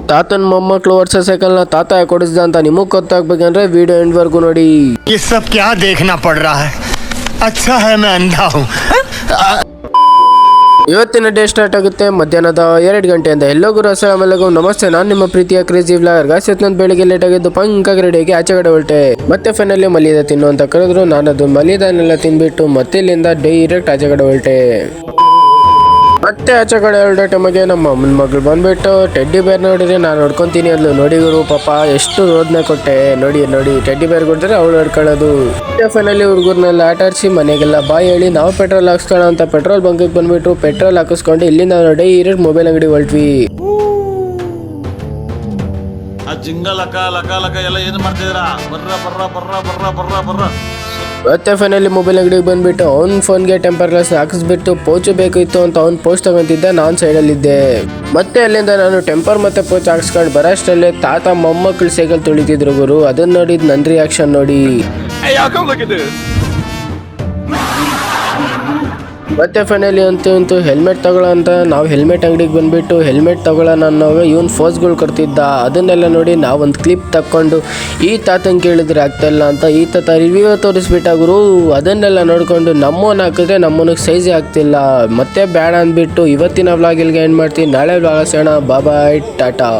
ತಾತನ ಮೊಮ್ಮಕ್ಕಳು ವರ್ಷ ಸೈಕಲ್ನ ತಾತ ಯಾಕೆ ಕೊಡಿಸ್ದ ಅಂತ ನಿಮಗೆ ಗೊತ್ತಾಗ್ಬೇಕಂದ್ರೆ ವಿಡಿಯೋ ಎಂಡ್ವರೆಗೂ ನೋಡಿ. ये सब क्या देखना पड़ रहा है? अच्छा है मैं अंधा हूँ. ಇವತ್ತಿನ ಡೇ ಸ್ಟಾರ್ಟ್ ಆಗುತ್ತೆ ಮಧ್ಯಾಹ್ನದ 2 ಗಂಟೆಯಿಂದ. ಎಲ್ಲೋಗುರು ಅಸ್ಸಲಾಮು ನಮಸ್ತೆ, ನಾನು ನಿಮ್ಮ ಪ್ರೀತಿಯ ಕ್ರೇಜಿ ವ್ಲಾಗರ್ ಗಾಯ್ಸ್. ನಾನು ಬೆಳಿಗ್ಗೆ ಲೇಟ್ ಆಗಿದ್ದು ಪಂಕಾಗಿ ರೆಡಿಯಾಗಿ ಆಚೆ ಕಡೆ ಹೊರಟೆ. ಮತ್ತೆ ಫೈನಲಿ ಮಲೀದಾ ತಿನ್ನು ಅಂತ ಕರೆದ್ರು. ನಾನು ಅದು ಮಲೀದಾನೆಲ್ಲ ತಿನ್ಬಿಟ್ಟು ಮತ್ತೆ ಇಲ್ಲಿಂದ ಡೈರೆಕ್ಟ್ ಆಚೆ ಕಡೆ ಹೊರಟೆ. ಮತ್ತೆ ಆಚೆ ಕಡೆ ಹೊರಡೋ ಟೈಮಿಗೆ ನಮ್ಮ ಅಮ್ಮನ ಮಗಳು ಬಂದ್ಬಿಟ್ಟು ಟೆಡ್ಡಿ ಬೇರ್ ನೋಡಿದ್ರೆ ನಾನು ಹೊಡ್ಕೊಂತೀನಿ ಅದ್ಲು. ನೋಡಿ ಗುರು ಪಾಪ ಎಷ್ಟು ರೋದನೆ ಕೊಟ್ಟೆ. ನೋಡಿ ನೋಡಿ ಟೆಡ್ಡಿ ಬೇರ್ ಕೊಡ್ತಾರೆ ಅವಳು ಹೊಡ್ಕೊಳ್ಳೋದು. ಫೈನಲಿ ಹುಡುಗರ್ನೆಲ್ಲ ಆಟ ಆಡಿಸಿ ಮನೆಗೆಲ್ಲ ಬಾಯ್ ಹೇಳಿ ನಾವು ಪೆಟ್ರೋಲ್ ಹಾಕ್ಸ್ಕೊಳ್ಳೋ ಅಂತ ಪೆಟ್ರೋಲ್ ಬಂಕಿಗೆ ಬಂದ್ಬಿಟ್ಟು ಪೆಟ್ರೋಲ್ ಹಾಕಿಸ್ಕೊಂಡು ಇಲ್ಲಿಂದ ಡೈರೆಕ್ಟ್ ಮೊಬೈಲ್ ಅಂಗಡಿ ಹೊರಟ್ವಿ. ಜಿಂಗ ಲಕ ಲಕ ಲಕ ಎಲ್ಲ ಏನು ಮಾಡ್ತಿದ್ದೀರಾ? ಬರ್ರ ಬರ್ರ ಬರ್ರ ಬರ್ರ ಬರ್ರ ಬರ್ರ. ಮತ್ತೆ ಫೈನಲಿ ಮೊಬೈಲ್ ಅಂಗಡಿಗೆ ಬಂದ್ಬಿಟ್ಟು ಅವ್ನ ಫೋನ್ಗೆ ಟೆಂಪರ್ ಗ್ಲಾಸ್ ಹಾಕಿಸ್ಬಿಟ್ಟು ಪೋಚು ಬೇಕಿತ್ತು ಅಂತ ಅವ್ನು ಪೋಚ್ ತಗೊಂತಿದ್ದೆ, ನಾನು ಸೈಡಲ್ಲಿದ್ದೆ. ಮತ್ತೆ ಅಲ್ಲಿಂದ ನಾನು ಟೆಂಪರ್ ಮತ್ತೆ ಪೋಚ್ ಹಾಕ್ಸ್ಕೊಂಡು ಬರೋಷ್ಟಲ್ಲೇ ತಾತ ಮೊಮ್ಮಕ್ಕಳು ಸೈಕಲ್ ತುಳಿತಿದ್ರು ಗುರು. ಅದನ್ನ ನೋಡಿದ್ ನನ್ನ ರಿಯಾಕ್ಷನ್ ನೋಡಿ. ಮತ್ತೆ ಫೈನಲಿ ಅಂತೂ ಹೆಲ್ಮೆಟ್ ತಗೊಳ್ಳೋ ಅಂತ ನಾವು ಹೆಲ್ಮೆಟ್ ಅಂಗಡಿಗೆ ಬಂದ್ಬಿಟ್ಟು ಹೆಲ್ಮೆಟ್ ತಗೊಳ್ಳೋಣ ಅನ್ನೋವಾಗ ಇವನ್ ಫೋಸ್ಗಳು ಕೊಡ್ತಿದ್ದ. ಅದನ್ನೆಲ್ಲ ನೋಡಿ ನಾವೊಂದು ಕ್ಲಿಪ್ ತಕ್ಕೊಂಡು ಈ ತಾತಂಗೆ ಕೇಳಿದ್ರೆ ಆಗ್ತಾಯಿಲ್ಲ ಅಂತ ಈ ತಾತ ರಿವ್ಯೂ ತೋರಿಸ್ಬಿಟ್ಟಾಗ್ರು. ಅದನ್ನೆಲ್ಲ ನೋಡಿಕೊಂಡು ನಮ್ಮನ್ನು ಹಾಕಿದ್ರೆ ನಮ್ಮನಿಗೆ ಸೈಜೇ ಆಗ್ತಿಲ್ಲ. ಮತ್ತೆ ಬೇಡ ಅಂದ್ಬಿಟ್ಟು ಇವತ್ತಿನ ವ್ಲಾಗ್ ಇಲ್ಲಿಗೆ ಎಂಡ್ ಮಾಡ್ತೀನಿ. ನಾಳೆ ವ್ಲಾಗ್ ಸಿಗೋಣ. ಬಾಯ್ ಟಾಟಾ.